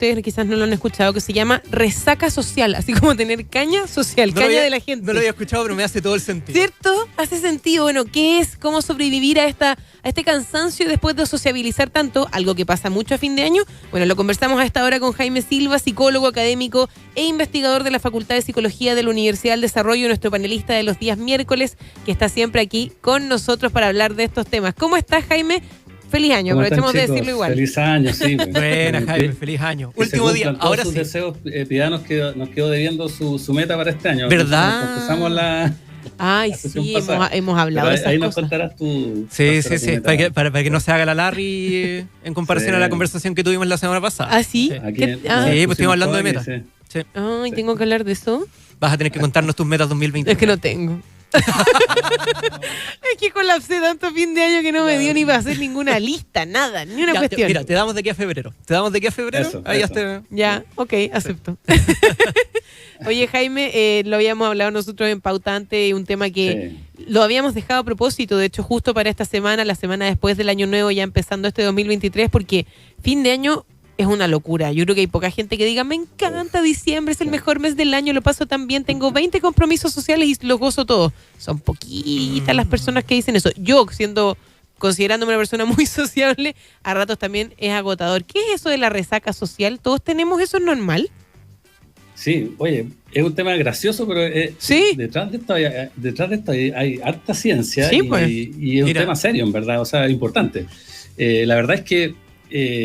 ustedes quizás no lo han escuchado, que se llama resaca social, así como tener caña social, caña de la gente. No lo había escuchado, pero me hace todo el sentido. ¿Cierto? Hace sentido. Bueno, ¿qué es? ¿Cómo sobrevivir a este cansancio después de sociabilizar tanto? Algo que pasa mucho a fin de año. Bueno, lo conversamos a esta hora con Jaime Silva, psicólogo académico e investigador de la Facultad de Psicología de la Universidad del Desarrollo, nuestro panelista de los días miércoles, que está siempre aquí con nosotros para hablar de estos temas. ¿Cómo estás, Jaime? Feliz año, aprovechemos de decirlo igual. Feliz año, sí. Buena, Jaime, feliz año. Último día, ahora sí. Deseos, Piedad nos quedó debiendo su meta para este año. ¿Verdad? Empezamos la... Ay, sí, hemos hablado de esas ahí cosas. nos contarás tú. Sí, para que no se haga la Larry en comparación a la conversación que tuvimos la semana pasada. ¿Ah, sí? Sí, pues estuvimos hablando de metas. Sí. Ay, ¿tengo que hablar de eso? Vas a tener que contarnos tus metas 2020. Es que no tengo. Es que colapsé tanto a fin de año que no me dio ni para hacer ninguna lista, nada, ni una cuestión. Mira, te damos de aquí a febrero. Eso, ahí eso. Ya, ok, acepto. Oye, Jaime, lo habíamos hablado nosotros en Pautante, un tema que lo habíamos dejado a propósito, de hecho, justo para esta semana, la semana después del Año Nuevo, ya empezando este 2023, porque fin de año es una locura. Yo creo que hay poca gente que diga, me encanta diciembre, es el mejor mes del año, lo paso tan bien, tengo 20 compromisos sociales y los gozo todos. Son poquitas las personas que dicen eso. Yo, considerándome una persona muy sociable, a ratos también es agotador. ¿Qué es eso de la resaca social? ¿Todos tenemos eso normal? Sí, oye, es un tema gracioso, pero ¿sí? detrás de esto hay harta ciencia, sí, pues. y es un tema serio, en verdad, o sea, importante. La verdad es que,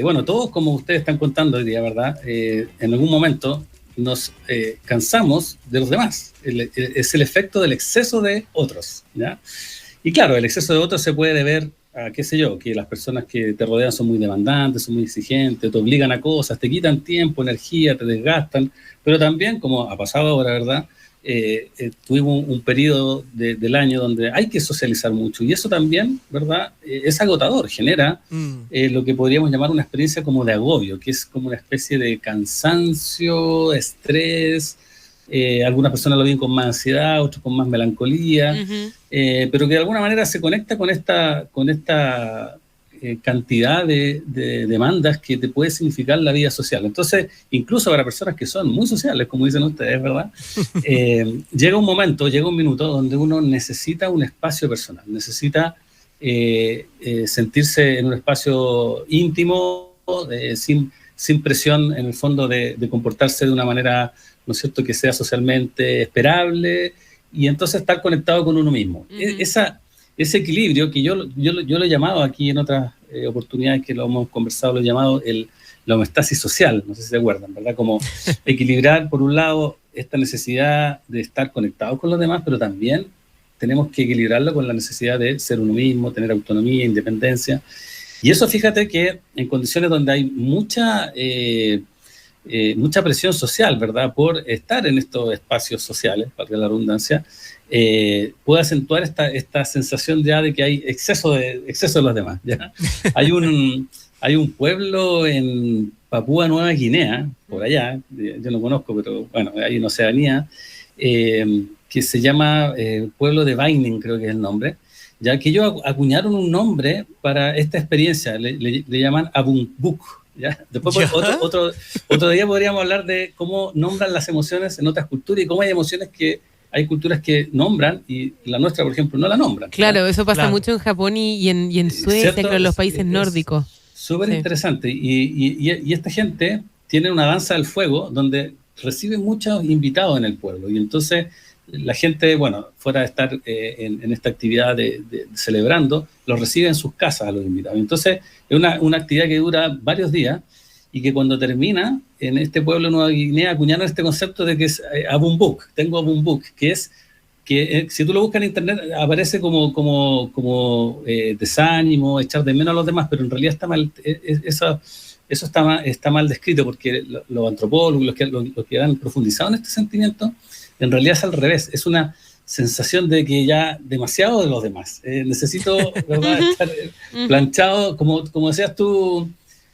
bueno, todos, como ustedes están contando hoy día, ¿verdad? En algún momento nos cansamos de los demás. Es el efecto del exceso de otros, ¿ya? Y claro, el exceso de otros se puede deber a, qué sé yo, que las personas que te rodean son muy demandantes, son muy exigentes, te obligan a cosas, te quitan tiempo, energía, te desgastan, pero también, como ha pasado ahora, ¿verdad? Tuvimos un periodo del año donde hay que socializar mucho y eso también, ¿verdad? Es agotador, genera lo que podríamos llamar una experiencia como de agobio, que es como una especie de cansancio, estrés. Algunas personas lo ven con más ansiedad, otros con más melancolía, pero que de alguna manera se conecta con esta cantidad de demandas que te puede significar la vida social. Entonces, incluso para personas que son muy sociales, como dicen ustedes, ¿verdad? Llega un minuto donde uno necesita un espacio personal, necesita sentirse en un espacio íntimo, sin presión, en el fondo, de comportarse de una manera, ¿no es cierto?, que sea socialmente esperable, y entonces estar conectado con uno mismo. Ese equilibrio que yo lo he llamado aquí en otras oportunidades que lo hemos conversado, lo he llamado la homeostasis social, no sé si se acuerdan, ¿verdad? Como equilibrar, por un lado, esta necesidad de estar conectados con los demás, pero también tenemos que equilibrarlo con la necesidad de ser uno mismo, tener autonomía, independencia. Y eso, fíjate que en condiciones donde hay mucha presión social, ¿verdad? Por estar en estos espacios sociales, para la redundancia, puede acentuar esta sensación ya de que hay exceso de los demás, ¿ya? Hay un pueblo en Papúa Nueva Guinea, por allá, yo no conozco, pero bueno, hay en Oceanía, que se llama pueblo de Baining, creo que es el nombre, ya que ellos acuñaron un nombre para esta experiencia, le llaman Abumbuk, ¿ya? Después otro día podríamos hablar de cómo nombran las emociones en otras culturas y cómo hay culturas que nombran y la nuestra, por ejemplo, no la nombran. Claro, eso pasa mucho en Japón y en Suecia, creo, en los países nórdicos. Súper interesante. Y esta gente tiene una danza del fuego donde recibe muchos invitados en el pueblo. Y entonces la gente, bueno, fuera de estar en esta actividad de celebrando, los recibe en sus casas a los invitados. Entonces es una actividad que dura varios días y que cuando termina, en este pueblo de Nueva Guinea acuñaron este concepto de que es Abumbuk, tengo Abumbuk, que es que si tú lo buscas en internet aparece como desánimo, echar de menos a los demás, pero en realidad está mal, eso está mal descrito, porque los antropólogos, los que han profundizado en este sentimiento, en realidad es al revés, es una sensación de que ya demasiado de los demás. Necesito, ¿verdad?, estar planchado, como decías tú,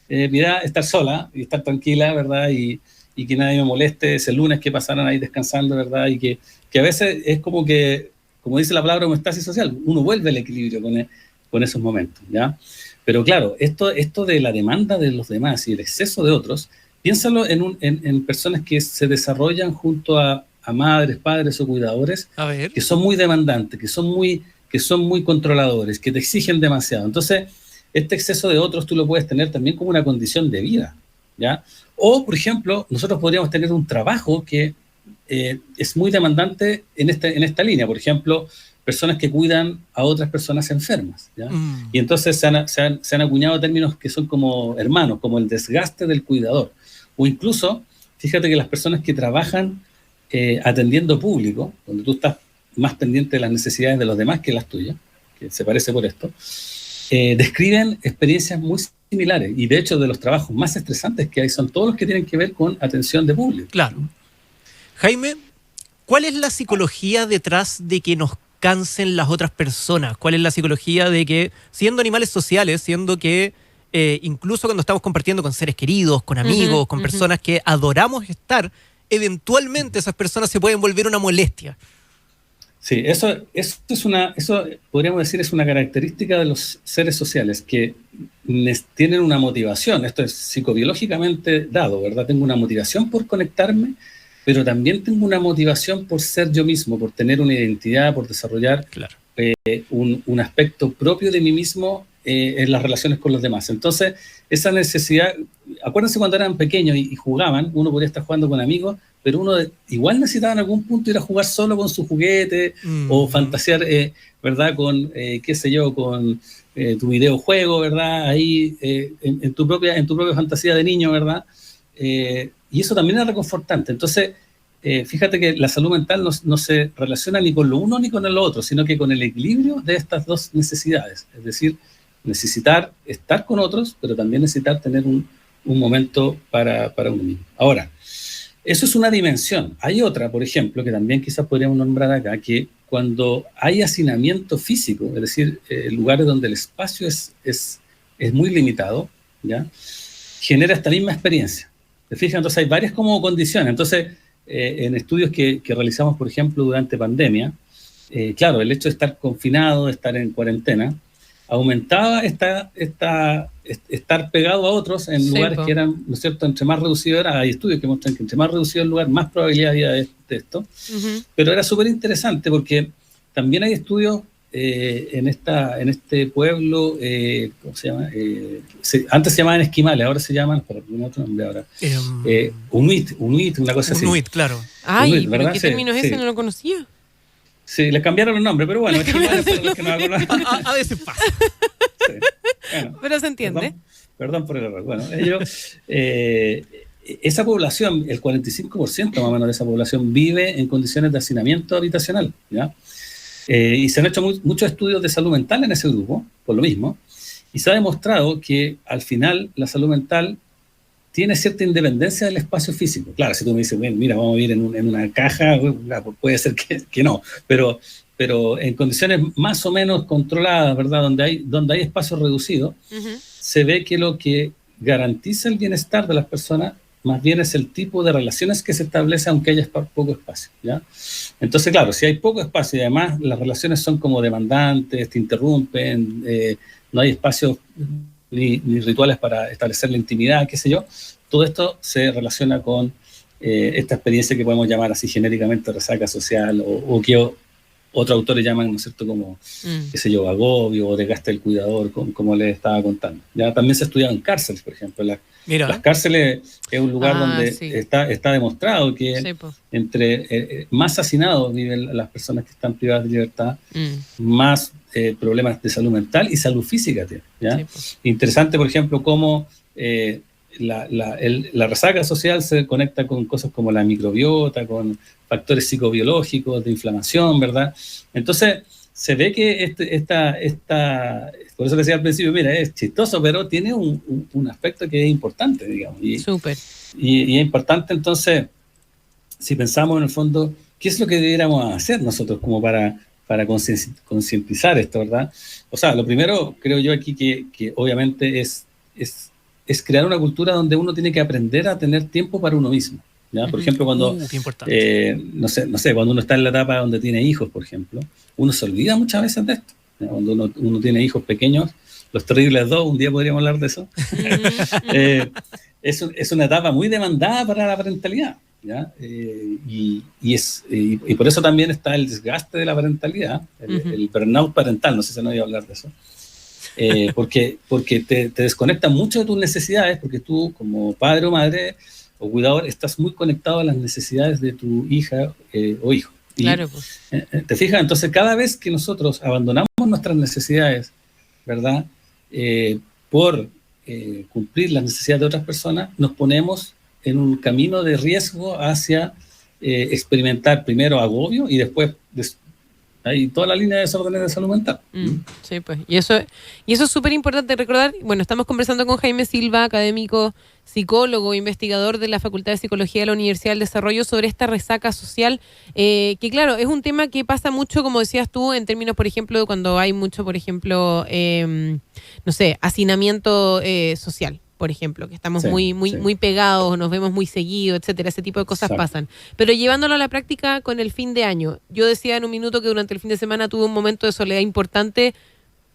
Piedad, estar sola y estar tranquila, ¿verdad? Y que nadie me moleste, ese lunes que pasaron ahí descansando, ¿verdad? Y que a veces es como que, como dice la palabra homeostasis social, uno vuelve al equilibrio con esos momentos, ¿ya? Pero claro, esto de la demanda de los demás y el exceso de otros piénsalo en personas que se desarrollan junto a madres, padres o cuidadores, A ver. que son muy demandantes, que son muy controladores, que te exigen demasiado. Entonces, este exceso de otros tú lo puedes tener también como una condición de vida, ¿ya? O, por ejemplo, nosotros podríamos tener un trabajo que es muy demandante en esta línea. Por ejemplo, personas que cuidan a otras personas enfermas, ¿ya? Y entonces se han acuñado términos que son como hermanos, como el desgaste del cuidador. O incluso, fíjate que las personas que trabajan atendiendo público, donde tú estás más pendiente de las necesidades de los demás que las tuyas, que se parece por esto, describen experiencias muy similares. Y de hecho, de los trabajos más estresantes que hay son todos los que tienen que ver con atención de público. Claro. Jaime, ¿cuál es la psicología detrás de que nos cansen las otras personas? ¿Cuál es la psicología de que, siendo animales sociales, siendo que incluso cuando estamos compartiendo con seres queridos, con amigos, con personas que adoramos estar, eventualmente esas personas se pueden volver una molestia? Sí, eso podríamos decir es una característica de los seres sociales, que tienen una motivación. Esto es psicobiológicamente dado, ¿verdad? Tengo una motivación por conectarme, pero también tengo una motivación por ser yo mismo, por tener una identidad, por desarrollar un aspecto propio de mí mismo en las relaciones con los demás. Entonces, esa necesidad, acuérdense cuando eran pequeños y jugaban, uno podría estar jugando con amigos, pero uno igual necesitaba en algún punto ir a jugar solo con su juguete o fantasear, ¿verdad? Con, qué sé yo, con tu videojuego, ¿verdad? Ahí en tu propia fantasía de niño, ¿verdad? Y eso también es reconfortante. Entonces, fíjate que la salud mental no se relaciona ni con lo uno ni con lo otro, sino que con el equilibrio de estas dos necesidades. Es decir, necesitar estar con otros, pero también necesitar tener un momento para uno mismo. Ahora, eso es una dimensión. Hay otra, por ejemplo, que también quizás podríamos nombrar acá, que cuando hay hacinamiento físico, es decir, lugares donde el espacio es muy limitado, ¿ya? Genera esta misma experiencia. ¿Te fijas? Entonces hay varias como condiciones. Entonces, en estudios que realizamos, por ejemplo, durante pandemia, claro, el hecho de estar confinado, de estar en cuarentena, aumentaba estar pegado a otros en lugares que eran, ¿no es cierto?, entre más reducido era. Hay estudios que muestran que entre más reducido el lugar, más probabilidad había de esto. Pero era súper interesante porque también hay estudios en este pueblo, ¿cómo se llama? Antes se llamaban esquimales, ahora se llaman, por algún otro nombre ahora, Inuit, una cosa así. Inuit, claro. Ay, Inuit, ¿verdad? ¿qué término es ese? Sí. No lo conocía. Sí, les cambiaron el nombre, pero bueno, esquimales para los que no lo conocen. A veces pasa. Sí. Bueno, Pero se entiende. Perdón por el error. Bueno, ellos, esa población, el 45% más o menos de esa población vive en condiciones de hacinamiento habitacional, ¿ya? Y se han hecho muchos estudios de salud mental en ese grupo, por lo mismo, y se ha demostrado que al final la salud mental tiene cierta independencia del espacio físico. Claro, si tú me dices, mira, vamos a vivir en una caja, puede ser que no, pero en condiciones más o menos controladas, ¿verdad? Donde hay espacios reducidos, se ve que lo que garantiza el bienestar de las personas más bien es el tipo de relaciones que se establece aunque haya poco espacio, ¿ya? Entonces, claro, si hay poco espacio y además las relaciones son como demandantes, te interrumpen, no hay espacios ni rituales para establecer la intimidad, qué sé yo, todo esto se relaciona con esta experiencia que podemos llamar así genéricamente resaca social o que otros autores llaman, ¿no es cierto?, como, qué sé yo, agobio o desgaste del cuidador, como les estaba contando. Ya también se ha estudiado en cárceles, por ejemplo. Las cárceles es un lugar donde está demostrado que entre más hacinados viven las personas que están privadas de libertad, más problemas de salud mental y salud física tienen, ¿ya? Interesante, por ejemplo, cómo la resaca social se conecta con cosas como la microbiota, con factores psicobiológicos de inflamación, ¿verdad? Entonces, se ve que por eso decía al principio, mira, es chistoso, pero tiene un aspecto que es importante, digamos. Súper. Y es importante, entonces, si pensamos en el fondo, ¿qué es lo que deberíamos hacer nosotros como para concientizar esto, ¿verdad? O sea, lo primero, creo yo aquí que obviamente es crear una cultura donde uno tiene que aprender a tener tiempo para uno mismo, ¿ya? Por ejemplo, cuando, no sé, cuando uno está en la etapa donde tiene hijos, por ejemplo, uno se olvida muchas veces de esto, ¿ya? Cuando uno tiene hijos pequeños, los terribles dos, un día podríamos hablar de eso, es una etapa muy demandada para la parentalidad, ¿ya? Y por eso también está el desgaste de la parentalidad, el burnout parental, no sé si no voy a hablar de eso, porque te desconecta mucho de tus necesidades, porque tú como padre o madre o cuidador estás muy conectado a las necesidades de tu hija o hijo. Y, claro, pues. ¿Te fijas? Entonces cada vez que nosotros abandonamos nuestras necesidades, ¿verdad? Por cumplir las necesidades de otras personas, nos ponemos en un camino de riesgo hacia experimentar primero agobio y después hay toda la línea de desórdenes de salud mental. Sí, pues. Y eso es súper importante recordar. Bueno, estamos conversando con Jaime Silva, académico, psicólogo, investigador de la Facultad de Psicología de la Universidad del Desarrollo, sobre esta resaca social, que claro, es un tema que pasa mucho, como decías tú, en términos, por ejemplo, de cuando hay mucho, por ejemplo, no sé, hacinamiento social. Por ejemplo, que estamos muy pegados, nos vemos muy seguido, etcétera, ese tipo de cosas pasan. Pero llevándolo a la práctica con el fin de año, yo decía en un minuto que durante el fin de semana tuve un momento de soledad importante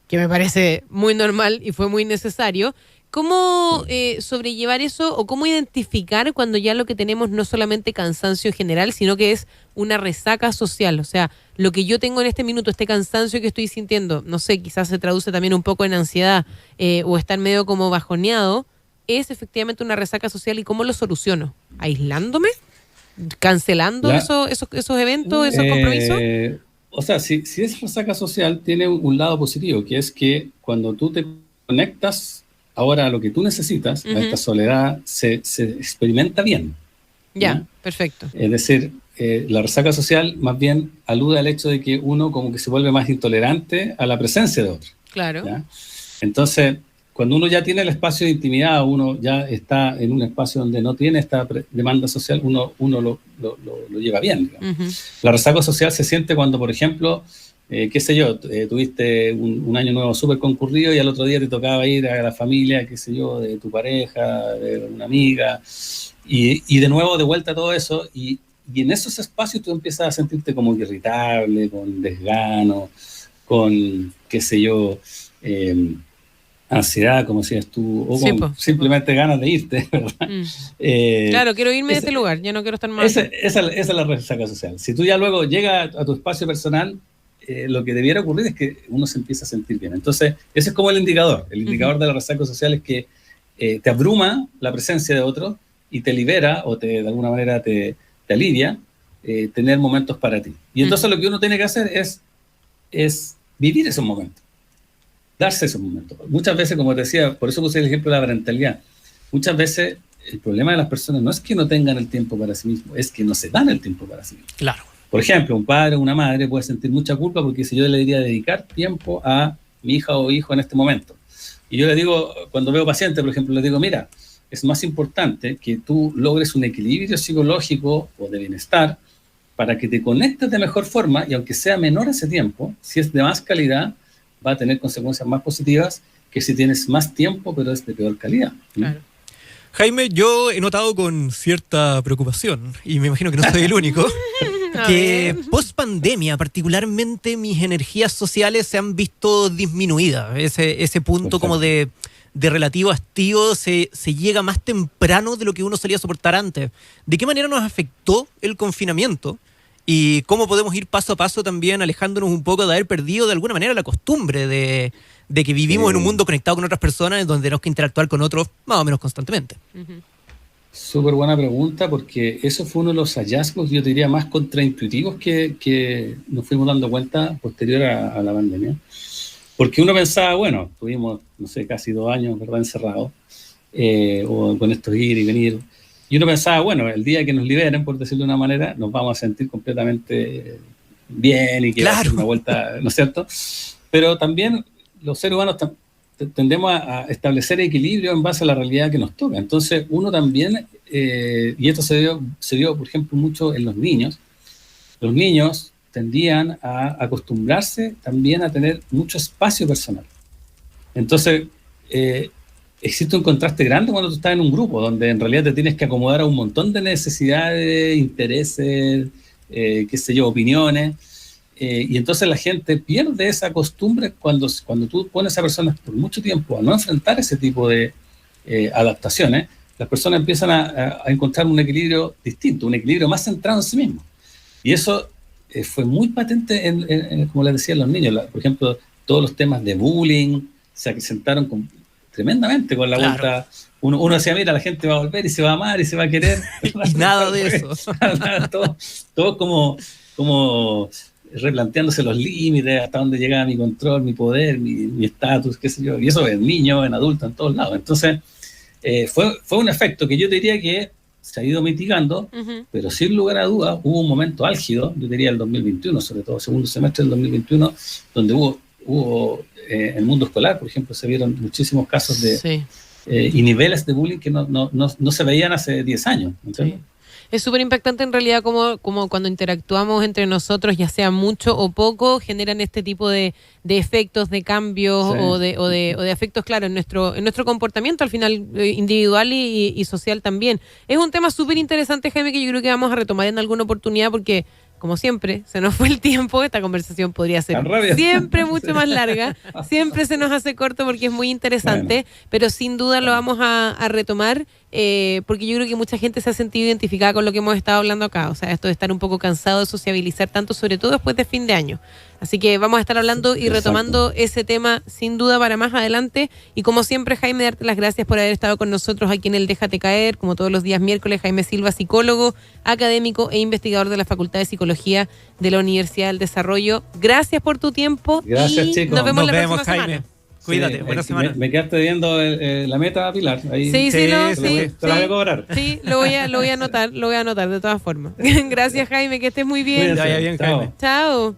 que me parece muy normal y fue muy necesario. ¿Cómo sobrellevar eso o cómo identificar cuando ya lo que tenemos no es solamente cansancio general, sino que es una resaca social? O sea, lo que yo tengo en este minuto, este cansancio que estoy sintiendo, no sé, quizás se traduce también un poco en ansiedad o estar medio como bajoneado, es efectivamente una resaca social. ¿Y cómo lo soluciono? ¿Aislándome? ¿Cancelando esos eventos, esos compromisos? O sea, si es resaca social, tiene un lado positivo, que es que cuando tú te conectas ahora a lo que tú necesitas, a esta soledad, se experimenta bien. Ya, perfecto. Es decir, la resaca social más bien alude al hecho de que uno como que se vuelve más intolerante a la presencia de otro. Claro. ¿Ya? Entonces, cuando uno ya tiene el espacio de intimidad, uno ya está en un espacio donde no tiene esta demanda social, uno lo lleva bien, digamos. La resaca social se siente cuando, por ejemplo, qué sé yo, tuviste un año nuevo súper concurrido y al otro día te tocaba ir a la familia, qué sé yo, de tu pareja, de una amiga, y de nuevo de vuelta a todo eso, y en esos espacios tú empiezas a sentirte como irritable, con desgano, con, qué sé yo, ansiedad, como decías tú, o con simplemente ganas de irte, ¿verdad? Claro, quiero irme de este lugar, ya no quiero estar más. Esa es la resaca social. Si tú ya luego llegas a tu espacio personal, lo que debiera ocurrir es que uno se empieza a sentir bien. Entonces, ese es como el indicador. El indicador de la resaca social es que te abruma la presencia de otro y te libera o de alguna manera te alivia tener momentos para ti. Y entonces lo que uno tiene que hacer es vivir esos momentos, darse esos momentos. Muchas veces, como te decía, por eso puse el ejemplo de la parentalidad, muchas veces el problema de las personas no es que no tengan el tiempo para sí mismos, es que no se dan el tiempo para sí mismos. Claro. Por ejemplo, un padre o una madre puede sentir mucha culpa porque si yo le diría dedicar tiempo a mi hija o hijo en este momento. Y yo le digo, cuando veo pacientes, por ejemplo, le digo, mira, es más importante que tú logres un equilibrio psicológico o de bienestar para que te conectes de mejor forma y aunque sea menor ese tiempo, si es de más calidad, va a tener consecuencias más positivas que si tienes más tiempo pero es de peor calidad. Claro. Jaime, yo he notado con cierta preocupación, y me imagino que no soy el único, que post pandemia, particularmente mis energías sociales se han visto disminuidas. Ese punto como de relativo hastío se llega más temprano de lo que uno solía soportar antes. ¿De qué manera nos afectó el confinamiento? Y cómo podemos ir paso a paso también alejándonos un poco de haber perdido de alguna manera la costumbre de que vivimos en un mundo conectado con otras personas donde tenemos que interactuar con otros más o menos constantemente. Súper buena pregunta, porque eso fue uno de los hallazgos, yo diría, más contraintuitivos que nos fuimos dando cuenta posterior a la pandemia. Porque uno pensaba, bueno, tuvimos, no sé, casi 2 años, ¿verdad?, encerrados, o con estos ir y venir. Y uno pensaba, bueno, el día que nos liberen, por decirlo de una manera, nos vamos a sentir completamente bien y que va a ser una vuelta, ¿no es cierto? Pero también los seres humanos tendemos a establecer equilibrio en base a la realidad que nos toca. Entonces, uno también, y esto se dio, por ejemplo, mucho en los niños tendían a acostumbrarse también a tener mucho espacio personal. Entonces, existe un contraste grande cuando tú estás en un grupo, donde en realidad te tienes que acomodar a un montón de necesidades, intereses, qué sé yo, opiniones, y entonces la gente pierde esa costumbre cuando tú pones a personas por mucho tiempo a no enfrentar ese tipo de adaptaciones, las personas empiezan a encontrar un equilibrio distinto, un equilibrio más centrado en sí mismo. Y eso fue muy patente, como les decía, los niños. Por ejemplo, todos los temas de bullying se acrecentaron tremendamente con la vuelta. Uno decía, mira, la gente va a volver y se va a amar y se va a querer. Y nada de eso. Todo como replanteándose los límites, hasta dónde llegaba mi control, mi poder, mi estatus, qué sé yo. Y eso en niños, en adultos, en todos lados. Entonces, fue un efecto que yo diría que se ha ido mitigando, pero sin lugar a dudas hubo un momento álgido, yo diría el 2021, sobre todo el segundo semestre del 2021, donde hubo en el mundo escolar, por ejemplo, se vieron muchísimos casos de y niveles de bullying que no se veían hace 10 años. Sí. Es súper impactante en realidad como cuando interactuamos entre nosotros, ya sea mucho o poco, generan este tipo de efectos, de cambios o de efectos, claro, en nuestro comportamiento al final individual y social también. Es un tema súper interesante, Jaime, que yo creo que vamos a retomar en alguna oportunidad porque, como siempre, se nos fue el tiempo. Esta conversación podría ser siempre mucho más larga. Siempre se nos hace corto porque es muy interesante, pero sin duda lo vamos a retomar porque yo creo que mucha gente se ha sentido identificada con lo que hemos estado hablando acá. O sea, esto de estar un poco cansado de sociabilizar tanto, sobre todo después de fin de año. Así que vamos a estar hablando y retomando ese tema sin duda para más adelante. Y como siempre, Jaime, darte las gracias por haber estado con nosotros aquí en el Déjate Caer, como todos los días miércoles. Jaime Silva, psicólogo, académico e investigador de la Facultad de Psicología de la Universidad del Desarrollo. Gracias por tu tiempo. Gracias, chicos. Nos vemos la próxima Jaime. semana. Cuídate, buena semana. Me quedaste viendo la meta, Pilar. Ahí, Te la voy a cobrar. Sí, lo voy a anotar de todas formas. Gracias, Jaime, que estés muy bien. Que vaya bien, Jaime. Chao.